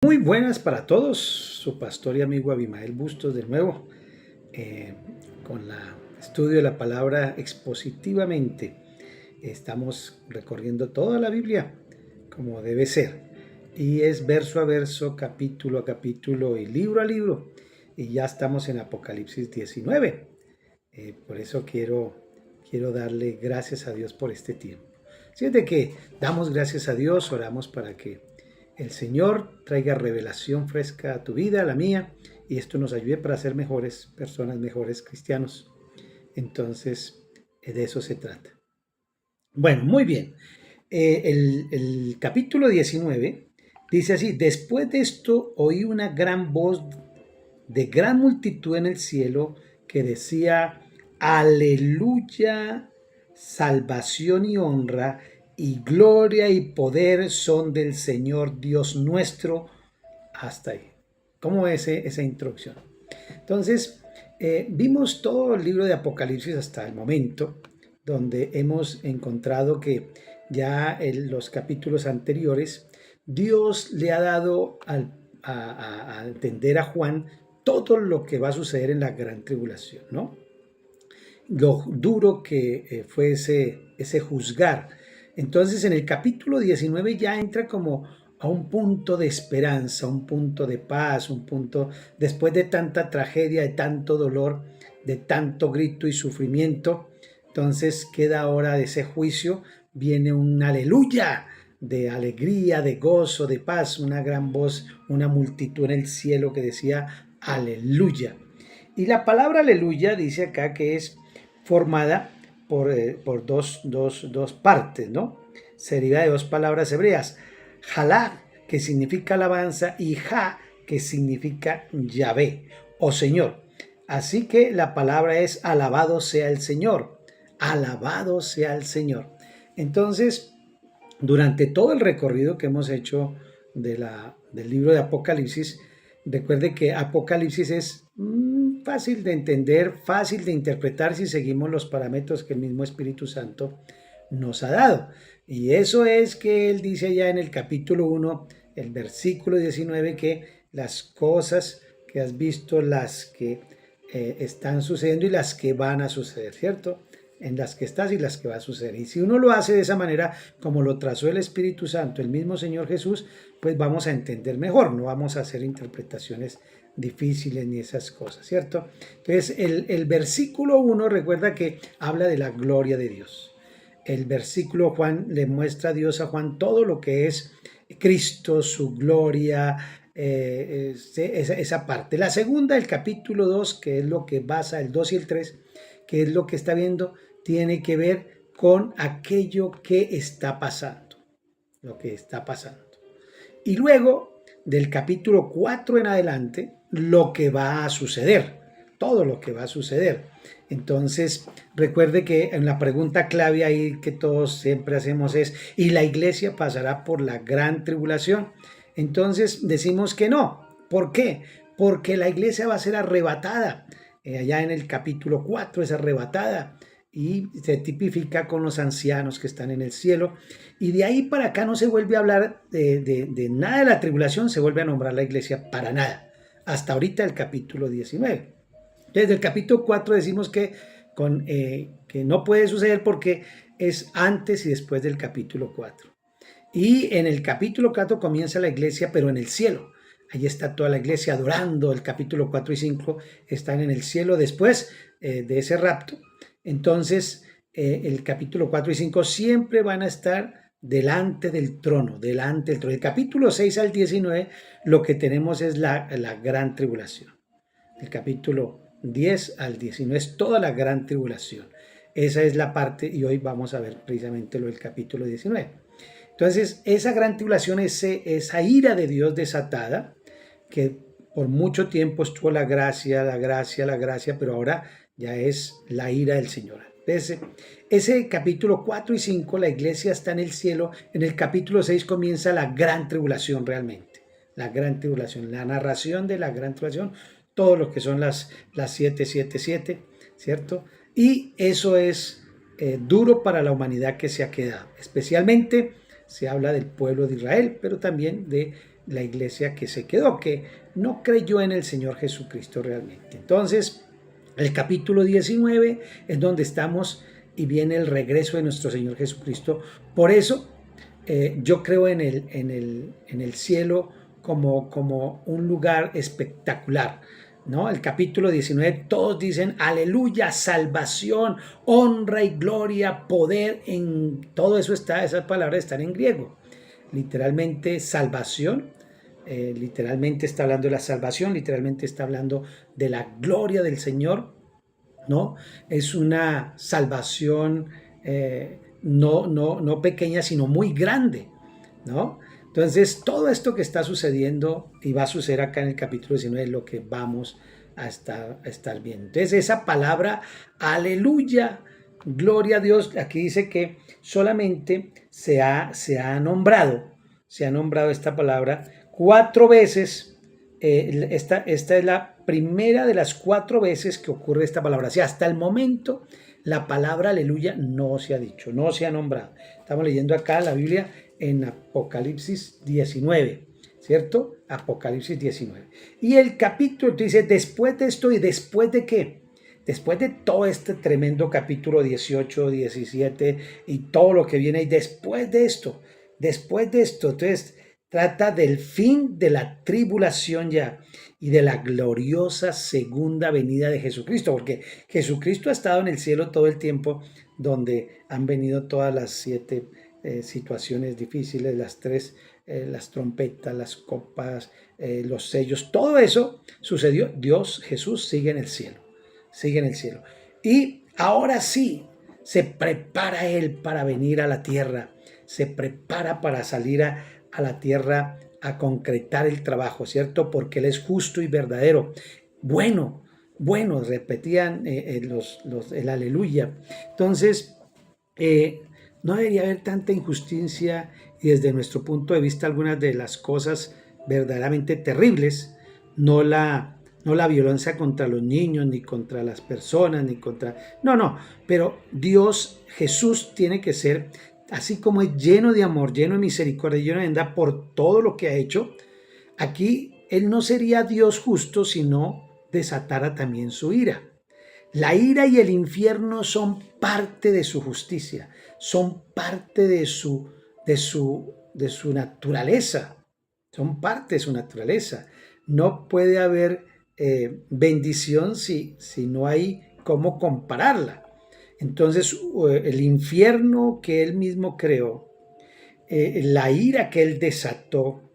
Muy buenas para todos, su pastor y amigo Abimael Bustos de nuevo, con el estudio de la palabra expositivamente. Estamos recorriendo toda la Biblia como debe ser, y es verso a verso, capítulo a capítulo y libro a libro, y ya estamos en Apocalipsis 19. Por eso quiero darle gracias a Dios por este tiempo. Siente que damos gracias a Dios, oramos para que el Señor traiga revelación fresca a tu vida, a la mía, y esto nos ayude para ser mejores personas, mejores cristianos. Entonces, de eso se trata. Bueno, muy bien. El capítulo 19 dice así: después de esto oí una gran voz de gran multitud en el cielo que decía: aleluya, salvación y honra y gloria y poder son del Señor Dios nuestro. Hasta ahí. ¿Cómo es esa introducción? Entonces, vimos todo el libro de Apocalipsis hasta el momento, donde hemos encontrado que ya en los capítulos anteriores, Dios le ha dado a entender a Juan todo lo que va a suceder en la gran tribulación, ¿no? Lo duro que fue ese juzgar. Entonces en el capítulo 19 ya entra como a un punto de esperanza, un punto de paz, un punto después de tanta tragedia, de tanto dolor, de tanto grito y sufrimiento. Entonces queda ahora de ese juicio, viene un aleluya de alegría, de gozo, de paz, una gran voz, una multitud en el cielo que decía aleluya. Y la palabra aleluya dice acá que es formada por dos partes, ¿no? Se deriva de dos palabras hebreas: Jalá, que significa alabanza, y Ja, que significa Yahvé, o Señor. Así que la palabra es alabado sea el Señor, alabado sea el Señor. Entonces, durante todo el recorrido que hemos hecho del libro de Apocalipsis, recuerde que Apocalipsis es fácil de entender, fácil de interpretar si seguimos los parámetros que el mismo Espíritu Santo nos ha dado. Y eso es que él dice ya en el capítulo 1, el versículo 19, que las cosas que has visto, las que están sucediendo y las que van a suceder, ¿cierto? En las que estás y las que va a suceder. Y si uno lo hace de esa manera, como lo trazó el Espíritu Santo, el mismo Señor Jesús, pues vamos a entender mejor, no vamos a hacer interpretaciones difíciles ni esas cosas, ¿cierto? Entonces, el versículo 1 recuerda que habla de la gloria de Dios. El versículo Juan le muestra a Dios a Juan todo lo que es Cristo, su gloria, esa parte. La segunda, el capítulo 2, que es lo que basa el 2 y el 3, que es lo que está viendo, tiene que ver con aquello que está pasando, lo que está pasando. Y luego, del capítulo 4 en adelante, lo que va a suceder, todo lo que va a suceder. Entonces, recuerde que en la pregunta clave ahí que todos siempre hacemos es: ¿y la iglesia pasará por la gran tribulación? Entonces decimos que no. ¿Por qué? Porque la iglesia va a ser arrebatada. Allá en el capítulo 4 es arrebatada y se tipifica con los ancianos que están en el cielo. Y de ahí para acá no se vuelve a hablar de nada de la tribulación, se vuelve a nombrar la iglesia para nada. Hasta ahorita el capítulo 19. Desde el capítulo 4 decimos que no puede suceder porque es antes y después del capítulo 4. Y en el capítulo 4 comienza la iglesia, pero en el cielo. Allí está toda la iglesia adorando. El capítulo 4 y 5 están en el cielo después de ese rapto. Entonces, el capítulo 4 y 5 siempre van a estar delante del trono, delante del trono. El capítulo 6 al 19 lo que tenemos es la gran tribulación. El capítulo 10 al 19 es toda la gran tribulación. Esa es la parte, y hoy vamos a ver precisamente lo del capítulo 19. Entonces, esa gran tribulación, esa ira de Dios desatada, que por mucho tiempo estuvo la gracia, pero ahora ya es la ira del Señor. Ese capítulo 4 y 5, la iglesia está en el cielo. En el capítulo 6 comienza la gran tribulación realmente. La gran tribulación, la narración de la gran tribulación, todo lo que son las 777, ¿cierto? Y eso es duro para la humanidad que se ha quedado. Especialmente se habla del pueblo de Israel, pero también de la iglesia que se quedó, que no creyó en el Señor Jesucristo realmente. Entonces, el capítulo 19 es donde estamos y viene el regreso de nuestro Señor Jesucristo. Por eso yo creo en el cielo como un lugar espectacular, ¿no? El capítulo 19, todos dicen aleluya, salvación, honra y gloria, poder, en todo eso está, esas palabras están en griego. Literalmente salvación, literalmente está hablando de la salvación, literalmente está hablando de la gloria del Señor, ¿no? Es una salvación no pequeña, sino muy grande, ¿no? Entonces, todo esto que está sucediendo y va a suceder acá en el capítulo 19 es lo que vamos a estar viendo. Entonces, esa palabra, aleluya, gloria a Dios, aquí dice que solamente se ha nombrado esta palabra 4 veces. Esta es la primera de las 4 veces que ocurre esta palabra. O sea, hasta el momento la palabra aleluya no se ha dicho, no se ha nombrado. Estamos leyendo acá la Biblia en Apocalipsis 19, ¿cierto? Apocalipsis 19. Y el capítulo dice, después de esto y después de qué? Después de todo este tremendo capítulo 18, 17 y todo lo que viene, y después de esto, entonces trata del fin de la tribulación ya y de la gloriosa segunda venida de Jesucristo, porque Jesucristo ha estado en el cielo todo el tiempo, donde han venido todas las 7 situaciones difíciles, las 3, las trompetas, las copas, los sellos, todo eso sucedió. Jesús sigue en el cielo, sigue en el cielo. Y ahora sí, se prepara Él para venir a la tierra, se prepara para salir a la tierra a concretar el trabajo, ¿cierto? Porque Él es justo y verdadero. Bueno, repetían el aleluya. Entonces, no debería haber tanta injusticia y desde nuestro punto de vista algunas de las cosas verdaderamente terribles, no la violencia contra los niños, ni contra las personas, ni contra... No, pero Dios, Jesús tiene que ser, así como es lleno de amor, lleno de misericordia, lleno de bondad por todo lo que ha hecho, aquí Él no sería Dios justo si no desatara también su ira. La ira y el infierno son parte de su justicia, son parte de su naturaleza, son parte de su naturaleza. No puede haber bendición si no hay cómo compararla. Entonces, el infierno que Él mismo creó, la ira que Él desató,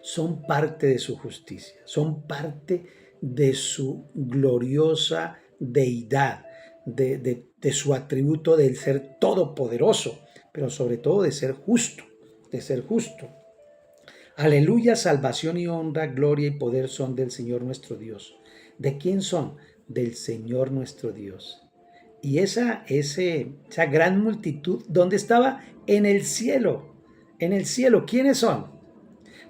son parte de su justicia, son parte de su gloriosa deidad, de su atributo del ser todopoderoso, pero sobre todo de ser justo, Aleluya, salvación y honra, gloria y poder son del Señor nuestro Dios. ¿De quién son? Del Señor nuestro Dios. Y esa gran multitud, ¿dónde estaba? En el cielo. En el cielo, ¿quiénes son?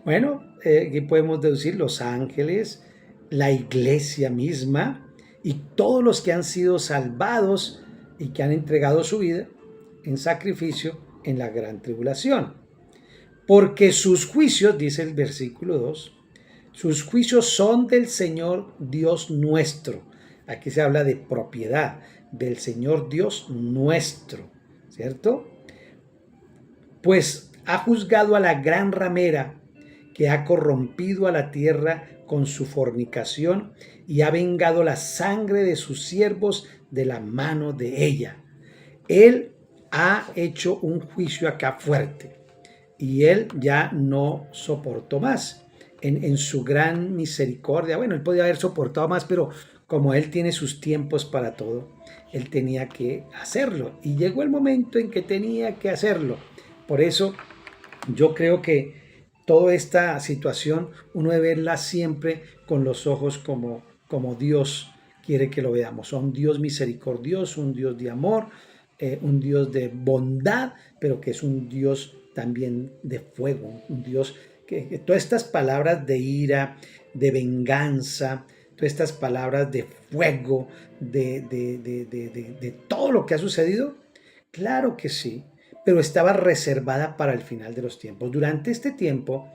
Bueno, aquí podemos deducir los ángeles, la iglesia misma y todos los que han sido salvados y que han entregado su vida en sacrificio en la gran tribulación. Porque sus juicios, dice el versículo 2, sus juicios son del Señor Dios nuestro. Aquí se habla de propiedad del Señor Dios nuestro, ¿cierto? Pues ha juzgado a la gran ramera que ha corrompido a la tierra con su fornicación y ha vengado la sangre de sus siervos de la mano de ella. Él ha hecho un juicio acá fuerte y él ya no soportó más. En su gran misericordia, bueno, él podía haber soportado más, pero como él tiene sus tiempos para todo, él tenía que hacerlo y llegó el momento en que tenía que hacerlo. Por eso yo creo que toda esta situación uno debe verla siempre con los ojos como Dios quiere que lo veamos. Un Dios misericordioso, un Dios de amor, un Dios de bondad, pero que es un Dios también de fuego, un Dios que todas estas palabras de ira, de venganza, todas estas palabras de fuego, de todo lo que ha sucedido, claro que sí, pero estaba reservada para el final de los tiempos. Durante este tiempo,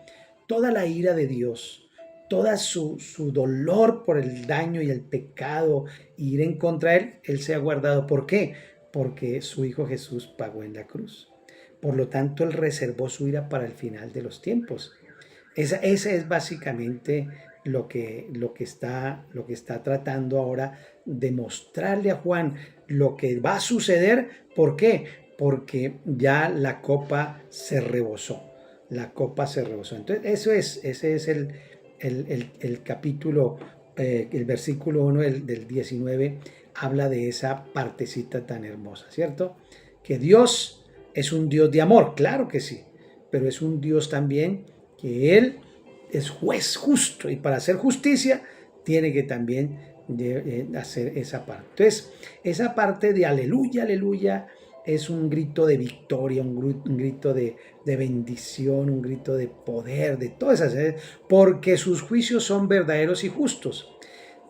toda la ira de Dios, toda su dolor por el daño y el pecado, ir en contra de él, él se ha guardado. ¿Por qué? Porque su Hijo Jesús pagó en la cruz. Por lo tanto, él reservó su ira para el final de los tiempos. Esa es básicamente lo que está tratando ahora de mostrarle a Juan lo que va a suceder. ¿Por qué? Porque ya la copa se rebosó. La copa se rebosó. Entonces, ese es el capítulo, el versículo 1 del 19 habla de esa partecita tan hermosa, ¿cierto? Que Dios es un Dios de amor, claro que sí, pero es un Dios también que Él es juez justo, y para hacer justicia tiene que también hacer esa parte. Entonces, esa parte de aleluya, aleluya, es un grito de victoria, un grito de bendición, un grito de poder, de todas esas, porque sus juicios son verdaderos y justos.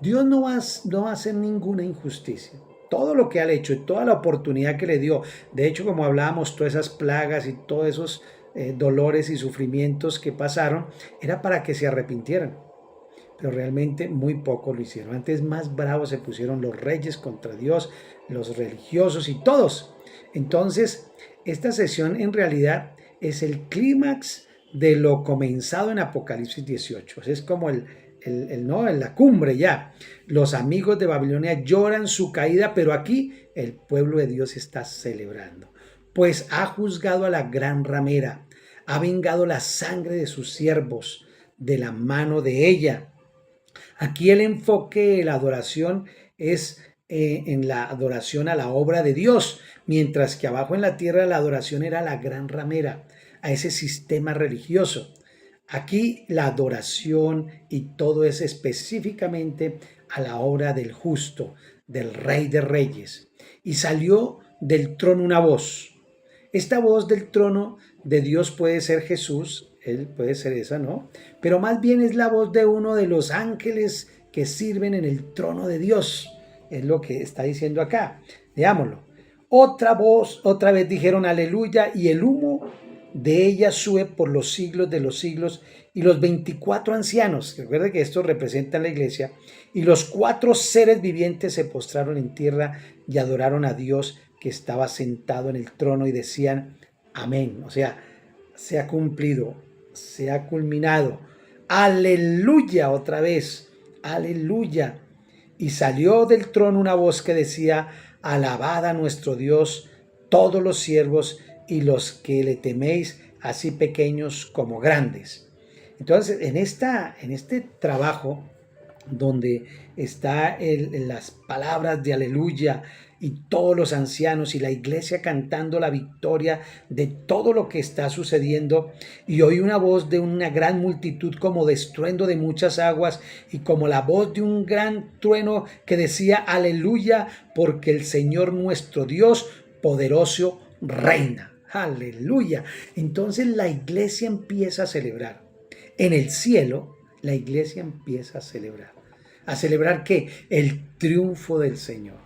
Dios no va a hacer ninguna injusticia. Todo lo que ha hecho y toda la oportunidad que le dio, de hecho, como hablábamos, todas esas plagas y todos esos dolores y sufrimientos que pasaron, era para que se arrepintieran. Pero realmente muy poco lo hicieron. Antes más bravos se pusieron los reyes contra Dios, los religiosos y todos. Entonces, esta sesión en realidad es el clímax de lo comenzado en Apocalipsis 18. Es como ¿no? En la cumbre ya. Los amigos de Babilonia lloran su caída, pero aquí el pueblo de Dios está celebrando. Pues ha juzgado a la gran ramera, ha vengado la sangre de sus siervos de la mano de ella. Aquí el enfoque de la adoración es en la adoración a la obra de Dios, mientras que abajo en la tierra la adoración era a la gran ramera, a ese sistema religioso. Aquí la adoración y todo es específicamente a la obra del justo, del Rey de Reyes. Y salió del trono una voz. Esta voz del trono de Dios puede ser Jesús, él puede ser esa, ¿no? Pero más bien es la voz de uno de los ángeles que sirven en el trono de Dios. Es lo que está diciendo acá. Veámoslo. Otra voz, otra vez dijeron aleluya, y el humo de ella sube por los siglos de los siglos, y los 24 ancianos, recuerden que esto representa la iglesia, y los 4 seres vivientes se postraron en tierra y adoraron a Dios que estaba sentado en el trono y decían amén. O sea, se ha cumplido, se ha culminado. Aleluya otra vez, aleluya. Y salió del trono una voz que decía, alabad a nuestro Dios, todos los siervos y los que le teméis, así pequeños como grandes. Entonces, en este trabajo donde está las palabras de aleluya y todos los ancianos y la iglesia cantando la victoria de todo lo que está sucediendo, y oí una voz de una gran multitud como de estruendo de muchas aguas y como la voz de un gran trueno que decía aleluya, porque el Señor nuestro Dios poderoso reina. Aleluya. Entonces la iglesia empieza a celebrar. En el cielo, la iglesia empieza a celebrar. ¿A celebrar qué? El triunfo del Señor.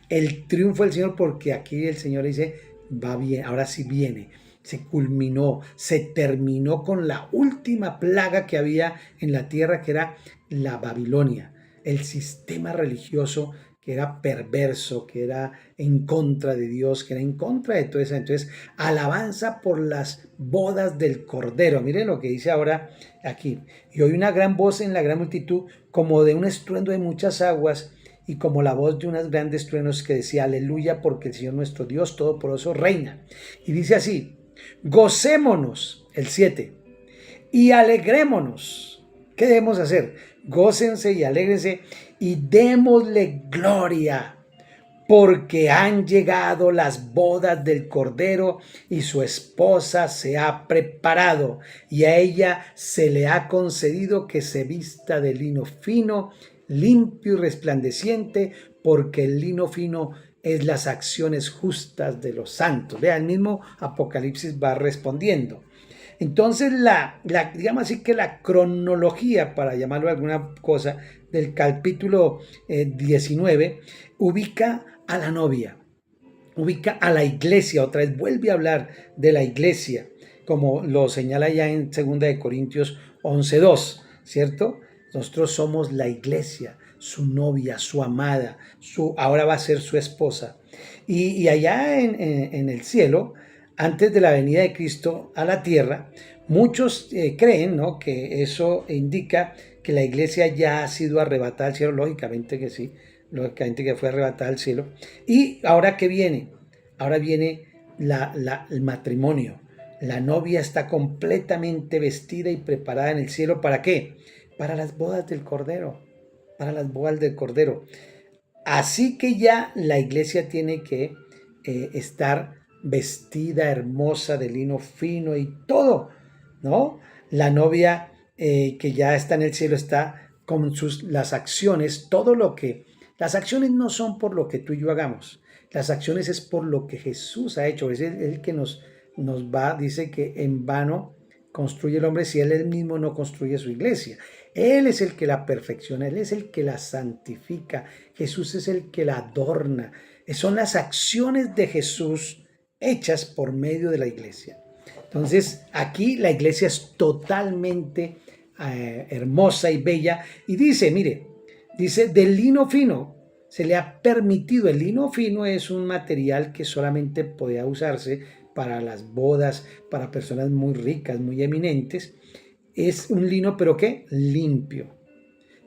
El triunfo del Señor, porque aquí el Señor dice, va bien, ahora sí viene. Se culminó, se terminó con la última plaga que había en la tierra, que era la Babilonia, el sistema religioso que era perverso, que era en contra de Dios, que era en contra de todo eso. Entonces, alabanza por las bodas del Cordero. Miren lo que dice ahora aquí. Y oí una gran voz en la gran multitud, como de un estruendo de muchas aguas, y como la voz de unos grandes truenos que decía, aleluya, porque el Señor nuestro Dios Todopoderoso reina. Y dice así, gocémonos, el 7, y alegrémonos. ¿Qué debemos hacer? Gócense y alégrense y démosle gloria, porque han llegado las bodas del Cordero y su esposa se ha preparado, y a ella se le ha concedido que se vista de lino fino, limpio y resplandeciente, porque el lino fino es las acciones justas de los santos. Vea, el mismo Apocalipsis va respondiendo. Entonces, digamos así que la cronología, para llamarlo alguna cosa, del capítulo 19, ubica a la novia, ubica a la iglesia, otra vez vuelve a hablar de la iglesia, como lo señala ya en 2 Corintios 11:2, ¿cierto? Nosotros somos la iglesia, su novia, su amada, ahora va a ser su esposa. Y allá en el cielo, antes de la venida de Cristo a la tierra, muchos creen, ¿no?, que eso indica que la iglesia ya ha sido arrebatada al cielo, lógicamente que sí, lógicamente que fue arrebatada al cielo. ¿Y ahora qué viene? Ahora viene el matrimonio. La novia está completamente vestida y preparada en el cielo. ¿Para qué? Para las bodas del Cordero. Para las bodas del Cordero. Así que ya la iglesia tiene que estar vestida, hermosa, de lino fino y todo, ¿no? La novia que ya está en el cielo está con las acciones, todo lo que... Las acciones no son por lo que tú y yo hagamos. Las acciones es por lo que Jesús ha hecho. Es el que nos va, dice que en vano construye el hombre si él mismo no construye su iglesia. Él es el que la perfecciona, Él es el que la santifica, Jesús es el que la adorna. Son las acciones de Jesús hechas por medio de la iglesia. Entonces, aquí la iglesia es totalmente hermosa y bella. Y dice, mire, dice, del lino fino se le ha permitido. El lino fino es un material que solamente podía usarse para las bodas, para personas muy ricas, muy eminentes. Es un lino, pero ¿qué? Limpio.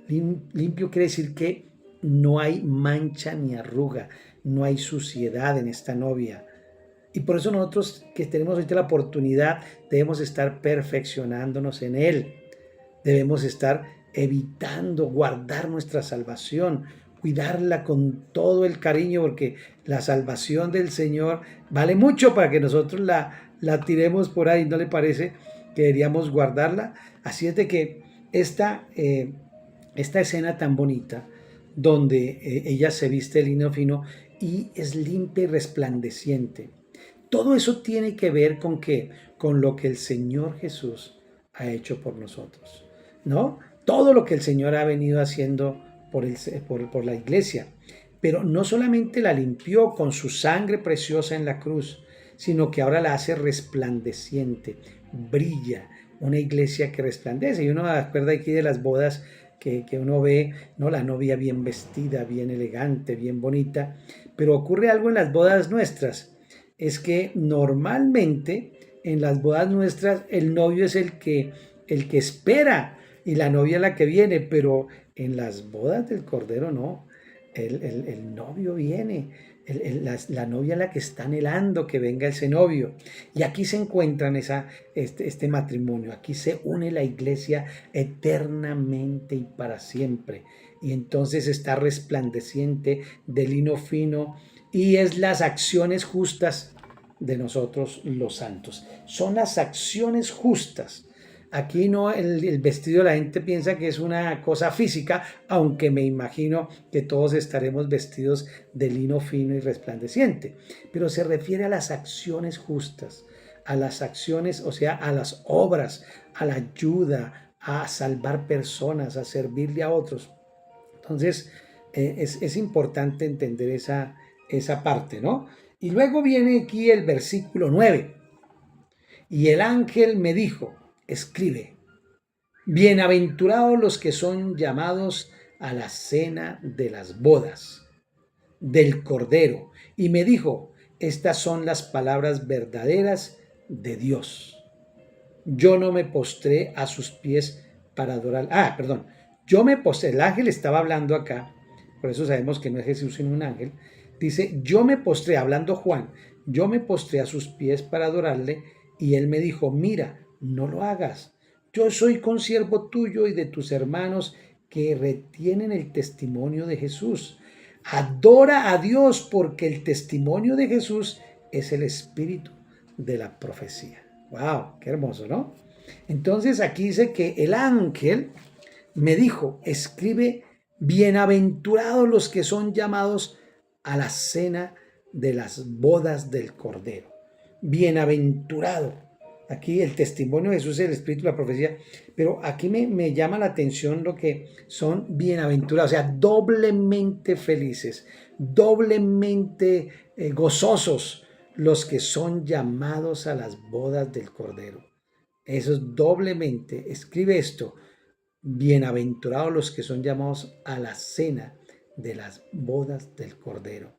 Limpio quiere decir que no hay mancha ni arruga, no hay suciedad en esta novia. Y por eso nosotros que tenemos ahorita la oportunidad debemos estar perfeccionándonos en Él. Debemos estar evitando guardar nuestra salvación, cuidarla con todo el cariño, porque la salvación del Señor vale mucho para que nosotros la tiremos por ahí, ¿no le parece? Que deberíamos guardarla. Así es de que esta escena tan bonita, donde ella se viste de lino fino y es limpia y resplandeciente, todo eso tiene que ver con ¿qué? Con lo que el Señor Jesús ha hecho por nosotros, ¿no? Todo lo que el Señor ha venido haciendo por la iglesia. Pero no solamente la limpió con su sangre preciosa en la cruz, sino que ahora la hace resplandeciente, brilla, una iglesia que resplandece. Y uno se acuerda aquí de las bodas que uno ve, ¿no? La novia bien vestida, bien elegante, bien bonita. Pero ocurre algo en las bodas nuestras. Es que normalmente en las bodas nuestras el novio es el que espera y la novia la que viene, pero en las bodas del Cordero no. El novio viene, la novia la que está anhelando que venga ese novio. Y aquí se encuentran este matrimonio, aquí se une la iglesia eternamente y para siempre. Y entonces está resplandeciente de lino fino y es las acciones justas de nosotros los santos. Son las acciones justas. Aquí no, el vestido, la gente piensa que es una cosa física, aunque me imagino que todos estaremos vestidos de lino fino y resplandeciente. Pero se refiere a las acciones justas, a las acciones, o sea, a las obras, a la ayuda, a salvar personas, a servirle a otros. Entonces, es importante entender esa parte, ¿no? Y luego viene aquí el versículo 9. Y el ángel me dijo, escribe, bienaventurados los que son llamados a la cena de las bodas del Cordero. Y me dijo, estas son las palabras verdaderas de Dios. Yo no me postré a sus pies para adorar. Perdón. Yo me postré. El ángel estaba hablando acá. Por eso sabemos que no es Jesús sino un ángel. Dice, yo me postré, hablando Juan, yo me postré a sus pies para adorarle. Y él me dijo, mira, no lo hagas. Yo soy consiervo tuyo y de tus hermanos que retienen el testimonio de Jesús. Adora a Dios porque el testimonio de Jesús es el espíritu de la profecía. ¡Wow! ¡Qué hermoso!, ¿no? Entonces aquí dice que el ángel me dijo, escribe, bienaventurados los que son llamados a la cena de las bodas del Cordero. Bienaventurado. Aquí el testimonio de Jesús es el espíritu de la profecía, pero aquí me llama la atención lo que son bienaventurados, o sea, doblemente felices, doblemente gozosos los que son llamados a las bodas del Cordero. Eso es doblemente. Escribe esto. Bienaventurados los que son llamados a la cena de las bodas del Cordero.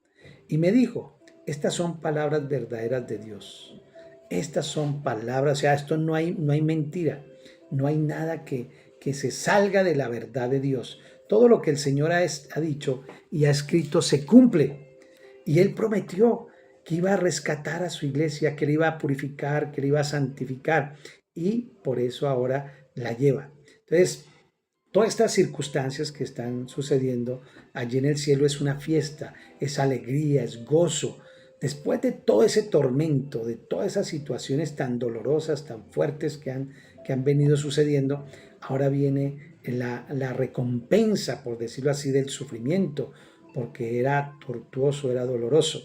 Y me dijo, estas son palabras verdaderas de Dios. Estas son palabras, o sea, esto no hay mentira, no hay nada que se salga de la verdad de Dios. Todo lo que el Señor ha dicho y ha escrito se cumple. Y Él prometió que iba a rescatar a su iglesia, que le iba a purificar, que le iba a santificar. Y por eso ahora la lleva. Entonces, todas estas circunstancias que están sucediendo allí en el cielo es una fiesta, es alegría, es gozo. Después de todo ese tormento, de todas esas situaciones tan dolorosas, tan fuertes que han venido sucediendo, ahora viene la recompensa, por decirlo así, del sufrimiento, porque era tortuoso, era doloroso.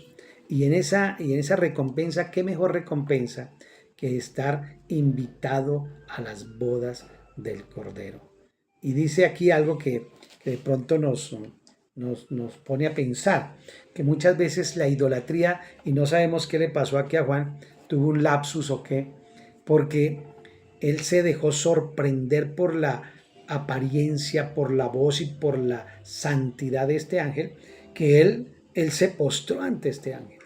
Y en esa recompensa, ¿qué mejor recompensa que estar invitado a las bodas del Cordero? Y dice aquí algo que de pronto nos pone a pensar, que muchas veces la idolatría, y no sabemos qué le pasó aquí a Juan, tuvo un lapsus o qué, porque él se dejó sorprender por la apariencia, por la voz y por la santidad de este ángel, que él se postró ante este ángel.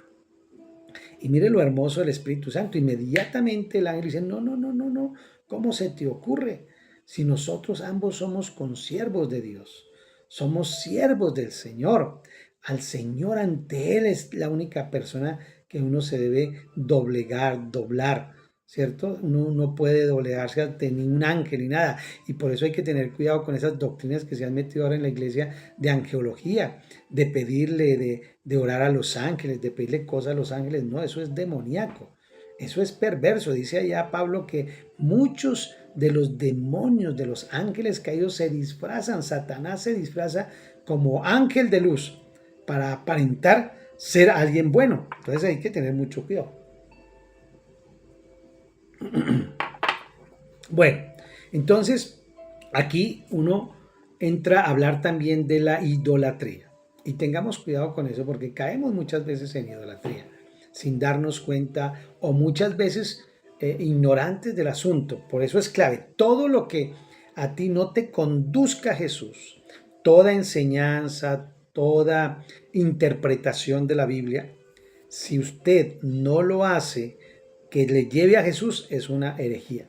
Y mire lo hermoso del Espíritu Santo. Inmediatamente el ángel dice, no, no, no, no, no, ¿cómo se te ocurre? Si nosotros ambos somos consiervos de Dios, somos siervos del Señor. Al Señor, ante Él es la única persona que uno se debe doblar, ¿cierto? Uno no puede doblegarse ante ningún ángel ni nada. Y por eso hay que tener cuidado con esas doctrinas que se han metido ahora en la iglesia de angeología, de pedirle, de orar a los ángeles, de pedirle cosas a los ángeles. No, eso es demoníaco. Eso es perverso. Dice allá Pablo que muchos de los demonios, de los ángeles caídos se disfrazan. Satanás se disfraza como ángel de luz para aparentar ser alguien bueno. Entonces hay que tener mucho cuidado. Bueno, entonces aquí uno entra a hablar también de la idolatría. Y tengamos cuidado con eso porque caemos muchas veces en idolatría sin darnos cuenta o muchas veces ignorantes del asunto. Por eso es clave, todo lo que a ti no te conduzca a Jesús, toda enseñanza, toda interpretación de la Biblia, si usted no lo hace que le lleve a Jesús, es una herejía.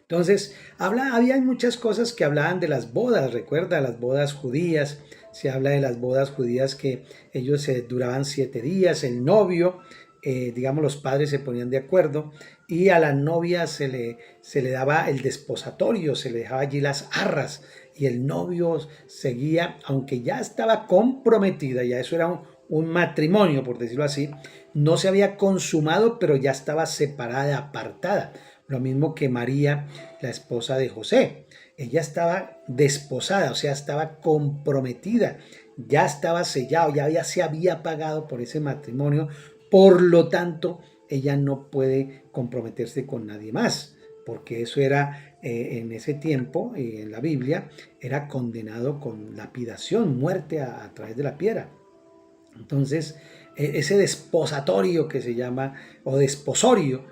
Entonces, había muchas cosas que hablaban de las bodas, recuerda, las bodas judías, se habla de las bodas judías que ellos duraban 7 días, el novio, digamos los padres se ponían de acuerdo y a la novia se le daba el desposatorio, se le dejaba allí las arras y el novio seguía, aunque ya estaba comprometida, ya eso era un matrimonio, por decirlo así, no se había consumado, pero ya estaba separada, apartada. Lo mismo que María, la esposa de José. Ella estaba desposada, o sea, estaba comprometida, ya estaba sellado, se había pagado por ese matrimonio, por lo tanto, ella no puede comprometerse con nadie más, porque eso era en ese tiempo, en la Biblia, era condenado con lapidación, muerte a través de la piedra. Entonces, ese desposatorio que se llama, o desposorio,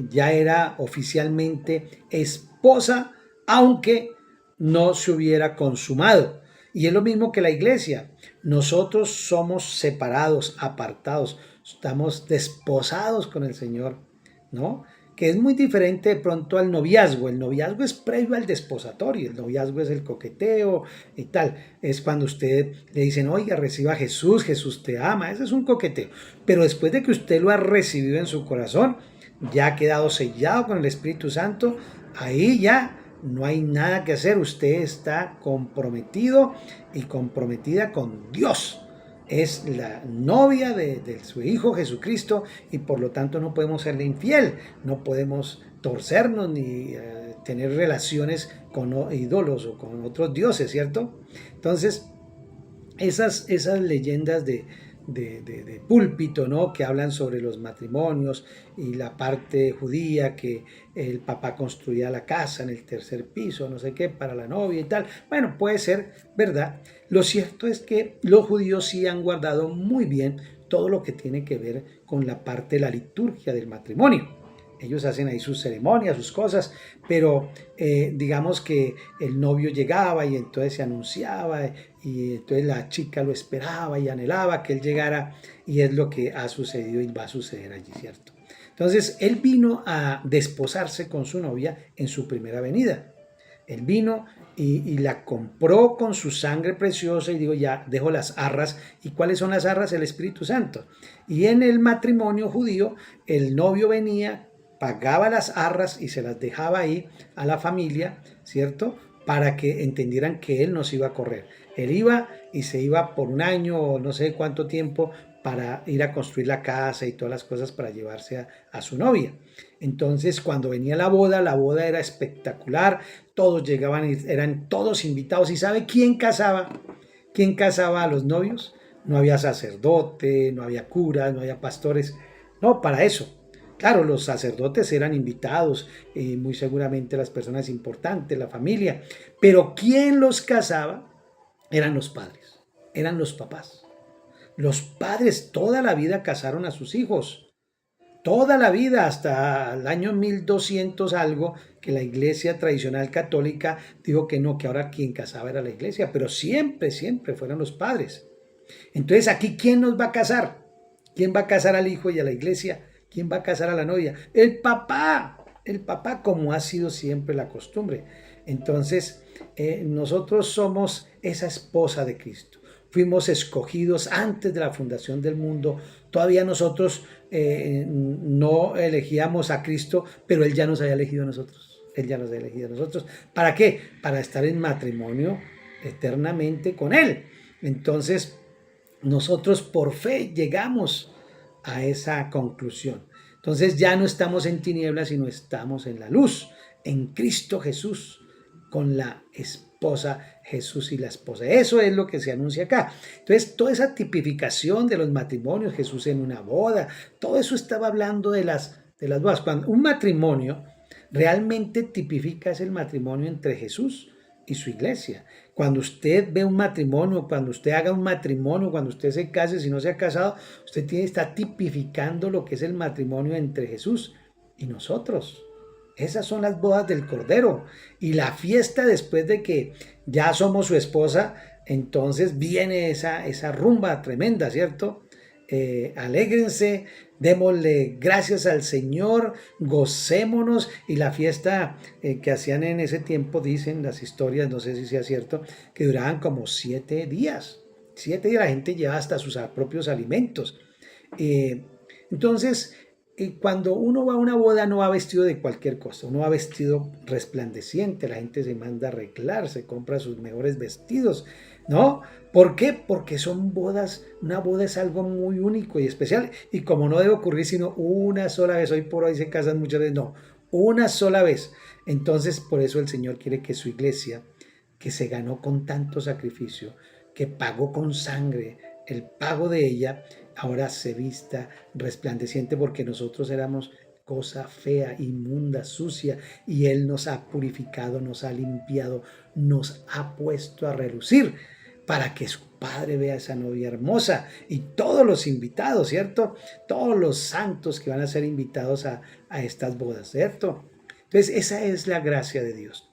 ya era oficialmente esposa, aunque no se hubiera consumado. Y es lo mismo que la iglesia. Nosotros somos separados, apartados, estamos desposados con el Señor, ¿no? Que es muy diferente de pronto al noviazgo. El noviazgo es previo al desposatorio, el noviazgo es el coqueteo y tal. Es cuando usted le dicen, oiga, reciba a Jesús, Jesús te ama, ese es un coqueteo. Pero después de que usted lo ha recibido en su corazón, ya ha quedado sellado con el Espíritu Santo, ahí ya no hay nada que hacer, usted está comprometido y comprometida con Dios. Es la novia de su Hijo Jesucristo y por lo tanto no podemos serle infiel, no podemos torcernos ni tener relaciones con ídolos o con otros dioses, ¿cierto? Entonces, esas leyendas de púlpito, ¿no? Que hablan sobre los matrimonios y la parte judía, que el papá construía la casa en el tercer piso, no sé qué, para la novia y tal. Bueno, puede ser verdad. Lo cierto es que los judíos sí han guardado muy bien todo lo que tiene que ver con la parte de la liturgia del matrimonio. ellos hacen ahí sus ceremonias, sus cosas, pero digamos que el novio llegaba y entonces se anunciaba y entonces la chica lo esperaba y anhelaba que él llegara y es lo que ha sucedido y va a suceder allí, ¿cierto? Entonces él vino a desposarse con su novia en su primera venida. Él vino y la compró con su sangre preciosa y digo, ya dejo las arras. ¿Y cuáles son las arras? El Espíritu Santo. Y en el matrimonio judío, el novio venía, pagaba las arras y se las dejaba ahí a la familia, ¿cierto? Para que entendieran que él no se iba a correr. Él iba y se iba por un año o no sé cuánto tiempo para ir a construir la casa y todas las cosas para llevarse a su novia. Entonces, cuando venía la boda era espectacular, todos llegaban, eran todos invitados. ¿Y sabe quién casaba? ¿Quién casaba a los novios? No había sacerdote, no había curas, no había pastores. No, para eso. Claro, los sacerdotes eran invitados, muy seguramente las personas importantes, la familia. Pero ¿quién los casaba? Eran los padres, eran los papás. Los padres toda la vida casaron a sus hijos. Toda la vida, hasta el año 1200 algo, que la iglesia tradicional católica dijo que no, que ahora quien casaba era la iglesia, pero siempre, siempre fueron los padres. Entonces aquí, ¿quién nos va a casar? ¿Quién va a casar al hijo y a la iglesia? ¿Quién va a casar a la novia? El papá como ha sido siempre la costumbre. Entonces, nosotros somos esa esposa de Cristo. Fuimos escogidos antes de la fundación del mundo. Todavía nosotros no elegíamos a Cristo, pero Él ya nos había elegido a nosotros. Él ya nos había elegido a nosotros. ¿Para qué? Para estar en matrimonio eternamente con Él. Entonces, nosotros por fe llegamos a esa conclusión. Entonces ya no estamos en tinieblas, sino estamos en la luz, en Cristo Jesús, con la esposa Jesús y la esposa. Eso es lo que se anuncia acá. Entonces, toda esa tipificación de los matrimonios, Jesús en una boda, todo eso estaba hablando de las bodas. Cuando un matrimonio realmente tipifica es el matrimonio entre Jesús y su iglesia. Cuando usted ve un matrimonio, cuando usted haga un matrimonio, cuando usted se case, si no se ha casado, usted está tipificando lo que es el matrimonio entre Jesús y nosotros. Esas son las bodas del Cordero. Y la fiesta después de que ya somos su esposa, entonces viene esa rumba tremenda, ¿cierto? Alégrense, démosle gracias al Señor, gocémonos. Y la fiesta que hacían en ese tiempo, dicen las historias, no sé si sea cierto, que duraban como 7 días. 7 días la gente llevaba hasta sus propios alimentos. Entonces, cuando uno va a una boda no va vestido de cualquier cosa, uno va vestido resplandeciente, la gente se manda a arreglar, se compra sus mejores vestidos, ¿no? ¿Por qué? Porque son bodas, una boda es algo muy único y especial, y como no debe ocurrir sino una sola vez, hoy por hoy se casan muchas veces, no, una sola vez. Entonces por eso el Señor quiere que su iglesia, que se ganó con tanto sacrificio, que pagó con sangre el pago de ella, ahora se vista resplandeciente, porque nosotros éramos cosa fea, inmunda, sucia, y Él nos ha purificado, nos ha limpiado, nos ha puesto a relucir para que su Padre vea esa novia hermosa y todos los invitados, ¿cierto? Todos los santos que van a ser invitados a estas bodas, ¿cierto? Entonces esa es la gracia de Dios.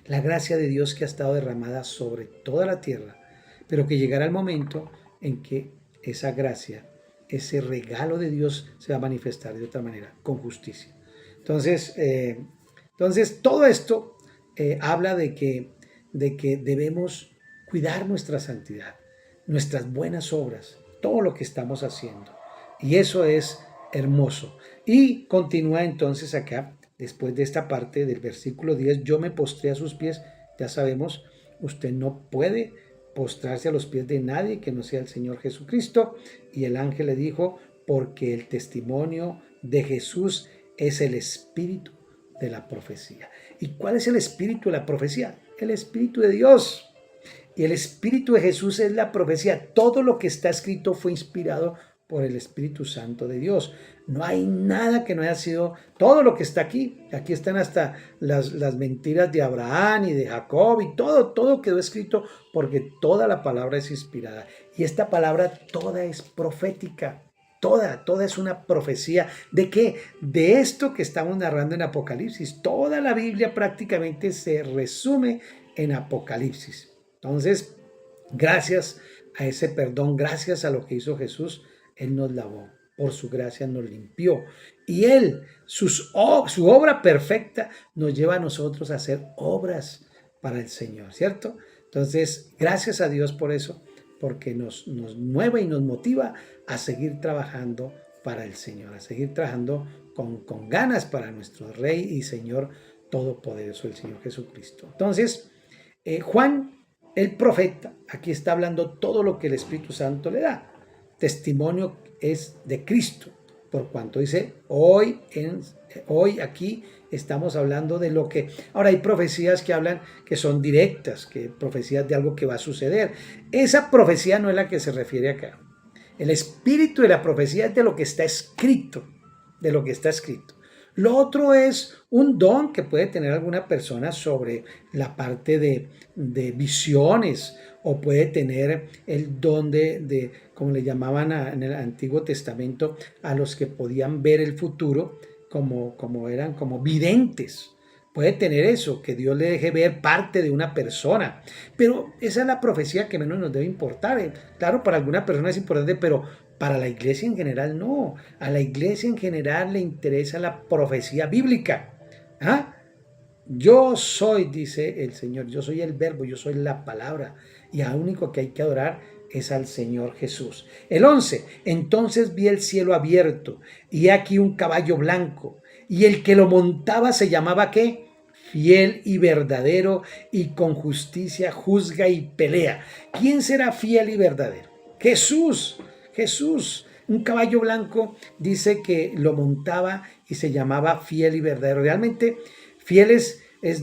La gracia de Dios que ha estado derramada sobre toda la tierra, pero que llegará el momento en que esa gracia, ese regalo de Dios se va a manifestar de otra manera, con justicia. Entonces todo esto habla de que debemos cuidar nuestra santidad, nuestras buenas obras, todo lo que estamos haciendo. Y eso es hermoso. Y continúa entonces acá, después de esta parte del versículo 10, yo me postré a sus pies. Ya sabemos, usted no puede postrarse a los pies de nadie que no sea el Señor Jesucristo. Y el ángel le dijo, porque el testimonio de Jesús es el espíritu de la profecía. ¿Y cuál es el espíritu de la profecía? El espíritu de Dios. Y el espíritu de Jesús es la profecía. Todo lo que está escrito fue inspirado por el Espíritu Santo de Dios. No hay nada que no haya sido, todo lo que está aquí. Aquí están hasta las mentiras de Abraham y de Jacob y todo quedó escrito, porque toda la palabra es inspirada. Y esta palabra toda es profética. toda es una profecía. ¿De qué? De esto que estamos narrando en Apocalipsis. Toda la Biblia prácticamente se resume en Apocalipsis. Entonces, gracias a ese perdón, gracias a lo que hizo Jesús, Él nos lavó, por su gracia nos limpió. Y Él, su obra perfecta, nos lleva a nosotros a hacer obras para el Señor, ¿cierto? Entonces, gracias a Dios por eso, porque nos mueve y nos motiva a seguir trabajando para el Señor, a seguir trabajando con ganas para nuestro Rey y Señor Todopoderoso, el Señor Jesucristo. Entonces, Juan, el profeta, aquí está hablando todo lo que el Espíritu Santo le da. Testimonio es de Cristo, por cuanto dice, hoy aquí estamos hablando de lo que... Ahora hay profecías que hablan que son directas, que profecías de algo que va a suceder. Esa profecía no es la que se refiere acá. El espíritu de la profecía es de lo que está escrito, de lo que está escrito. Lo otro es un don que puede tener alguna persona sobre la parte de visiones, o puede tener el don de como le llamaban en el Antiguo Testamento, a los que podían ver el futuro como eran como videntes. Puede tener eso, que Dios le deje ver parte de una persona. Pero esa es la profecía que menos nos debe importar. Claro, para alguna persona es importante, pero para la iglesia en general no. A la iglesia en general le interesa la profecía bíblica. ¿Ah? Yo soy, dice el Señor, yo soy el verbo, yo soy la palabra. Y al único que hay que adorar es al Señor Jesús. El 11, entonces vi el cielo abierto y aquí un caballo blanco. Y el que lo montaba se llamaba ¿qué? Fiel y verdadero, y con justicia juzga y pelea. ¿Quién será fiel y verdadero? Jesús, Jesús. Un caballo blanco dice que lo montaba y se llamaba fiel y verdadero. Realmente fiel es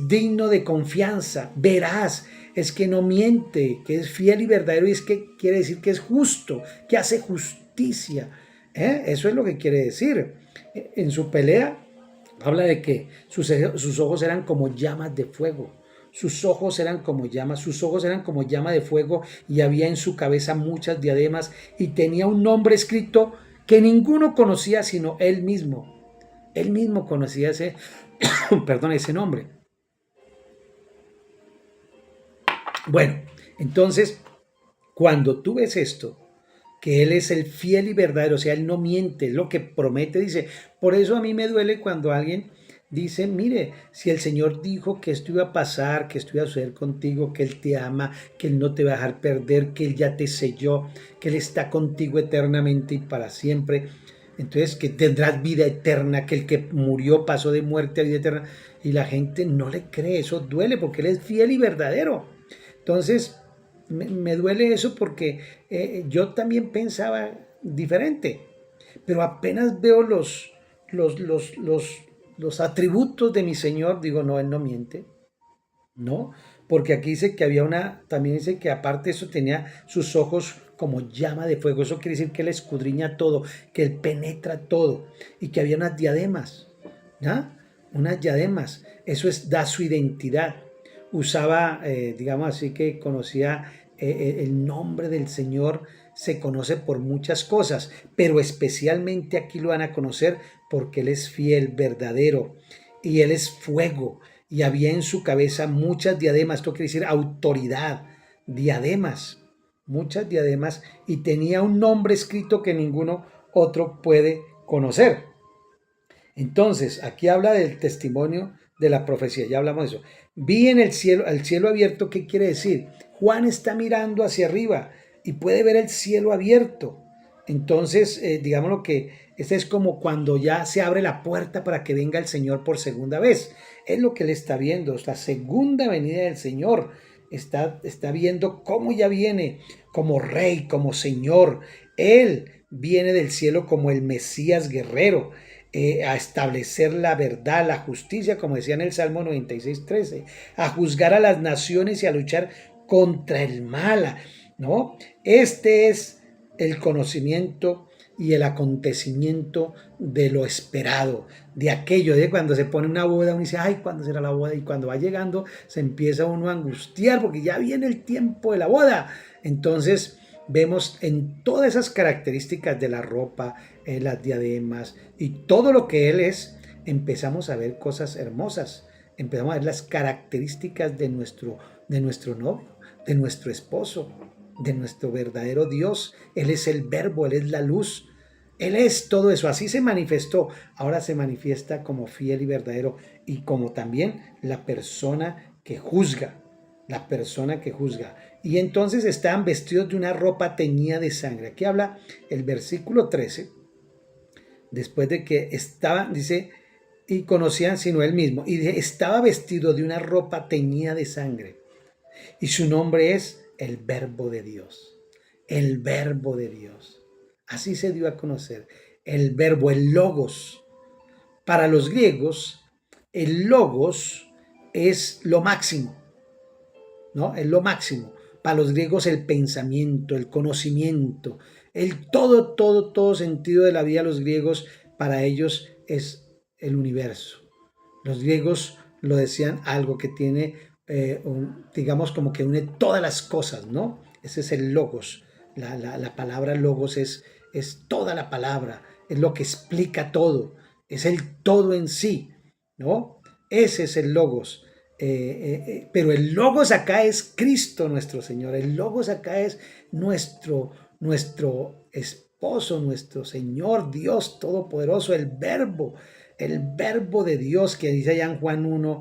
digno de confianza, veraz, es que no miente, que es fiel y verdadero, y es que quiere decir que es justo, que hace justicia. Eso es lo que quiere decir. En su pelea habla de que sus ojos eran como llamas de fuego. Sus ojos eran como llamas, sus ojos eran como llama de fuego, y había en su cabeza muchas diademas, y tenía un nombre escrito que ninguno conocía sino él mismo. Él mismo conocía ese, ese nombre. Bueno, entonces, cuando tú ves esto, que Él es el fiel y verdadero, o sea, Él no miente, es lo que promete, dice. Por eso a mí me duele cuando alguien dice, mire, si el Señor dijo que esto iba a pasar, que esto iba a suceder contigo, que Él te ama, que Él no te va a dejar perder, que Él ya te selló, que Él está contigo eternamente y para siempre, entonces que tendrás vida eterna, que el que murió pasó de muerte a vida eterna, y la gente no le cree, eso duele porque Él es fiel y verdadero. Entonces, me duele eso porque yo también pensaba diferente, pero apenas veo los atributos de mi Señor, digo, no, Él no miente, ¿no? Porque aquí dice que también dice que aparte de eso tenía sus ojos como llama de fuego. Eso quiere decir que Él escudriña todo, que Él penetra todo, y que había unas diademas, ¿no? Unas diademas, eso da su identidad. Usaba, digamos así, que conocía el nombre del Señor, se conoce por muchas cosas, pero especialmente aquí lo van a conocer porque Él es fiel, verdadero, y Él es fuego, y había en su cabeza muchas diademas. Esto quiere decir autoridad, diademas, muchas diademas, y tenía un nombre escrito que ninguno otro puede conocer. Entonces, aquí habla del testimonio de la profecía, ya hablamos de eso. Vi en el cielo abierto. ¿Qué quiere decir? Juan está mirando hacia arriba y puede ver el cielo abierto. Entonces, digámoslo que este es como cuando ya se abre la puerta para que venga el Señor por segunda vez. Es lo que él está viendo, la segunda venida del Señor. Está viendo cómo ya viene como Rey, como Señor. Él viene del cielo como el Mesías guerrero. A establecer la verdad, la justicia, como decía en el Salmo 96:13, a juzgar a las naciones y a luchar contra el mal, ¿no? Este es el conocimiento y el acontecimiento de lo esperado, de aquello, de cuando se pone una boda, uno dice, ay, ¿cuándo será la boda? Y cuando va llegando, se empieza uno a angustiar porque ya viene el tiempo de la boda. Entonces, vemos en todas esas características de la ropa, las diademas y todo lo que Él es, empezamos a ver cosas hermosas, empezamos a ver las características de nuestro novio, de nuestro esposo, de nuestro verdadero Dios. Él es el verbo, Él es la luz, Él es todo eso. Así se manifestó, ahora se manifiesta como fiel y verdadero y como también la persona que juzga, la persona que juzga. Y entonces estaban vestidos de una ropa teñida de sangre. Aquí habla el versículo 13, después de que estaba, dice, y conocían sino él mismo, y estaba vestido de una ropa teñida de sangre, y su nombre es el Verbo de Dios, el Verbo de Dios. Así se dio a conocer, el Verbo, el Logos. Para los griegos, el Logos es lo máximo, ¿no? Es lo máximo. Para los griegos el pensamiento, el conocimiento, el todo sentido de la vida de los griegos, para ellos es el universo. Los griegos lo decían algo que tiene, digamos, como que une todas las cosas, ¿no? Ese es el logos. La palabra logos es toda la palabra, es lo que explica todo, es el todo en sí, ¿no? Ese es el logos. Pero el logos acá es Cristo nuestro Señor, el logos acá es nuestro esposo, nuestro Señor, Dios Todopoderoso, el verbo de Dios, que dice allá en Juan 1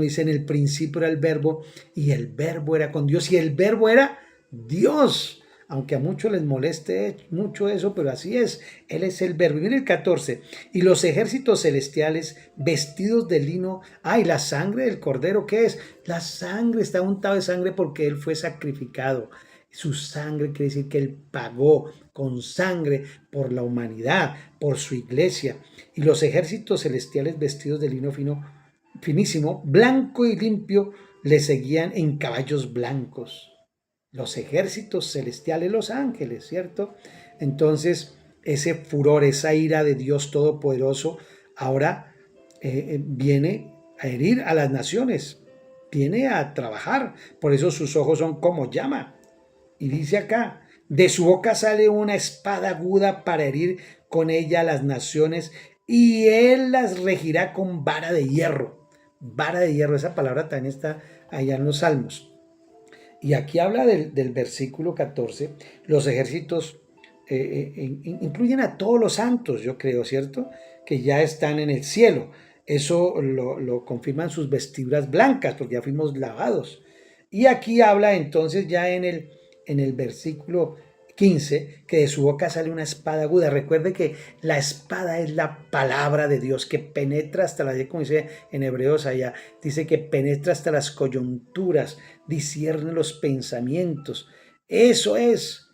dice, en el principio era el verbo y el verbo era con Dios y el verbo era Dios. Aunque a muchos les moleste mucho eso, pero así es, Él es el verbo. Y mire el 14, y los ejércitos celestiales vestidos de lino, ay, la sangre del cordero, ¿qué es? La sangre, está untado de sangre porque Él fue sacrificado. Su sangre quiere decir que Él pagó con sangre por la humanidad, por su iglesia. Y los ejércitos celestiales vestidos de lino finísimo, blanco y limpio, le seguían en caballos blancos. Los ejércitos celestiales, los ángeles, ¿cierto? Entonces, ese furor, esa ira de Dios Todopoderoso, ahora viene a herir a las naciones, viene a trabajar. Por eso sus ojos son como llama. Y dice acá, de su boca sale una espada aguda para herir con ella a las naciones y él las regirá con vara de hierro. Vara de hierro, esa palabra también está allá en los Salmos. Y aquí habla del versículo 14, los ejércitos incluyen a todos los santos, yo creo, ¿cierto? Que ya están en el cielo. Eso lo confirman sus vestiduras blancas, porque ya fuimos lavados. Y aquí habla entonces ya en el versículo 15, que de su boca sale una espada aguda. Recuerde que la espada es la palabra de Dios que penetra hasta como dice en Hebreos allá, dice que penetra hasta las coyunturas, discierne los pensamientos. Eso es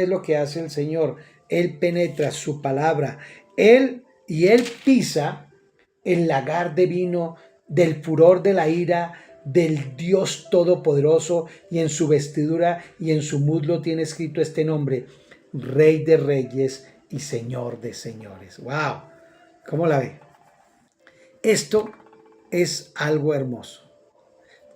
lo que hace el Señor. Él penetra su palabra, Él pisa el lagar de vino del furor de la ira del Dios Todopoderoso, y en su vestidura y en su muslo tiene escrito este nombre: Rey de Reyes y Señor de Señores. ¡Wow! ¿Cómo la ve? Esto es algo hermoso.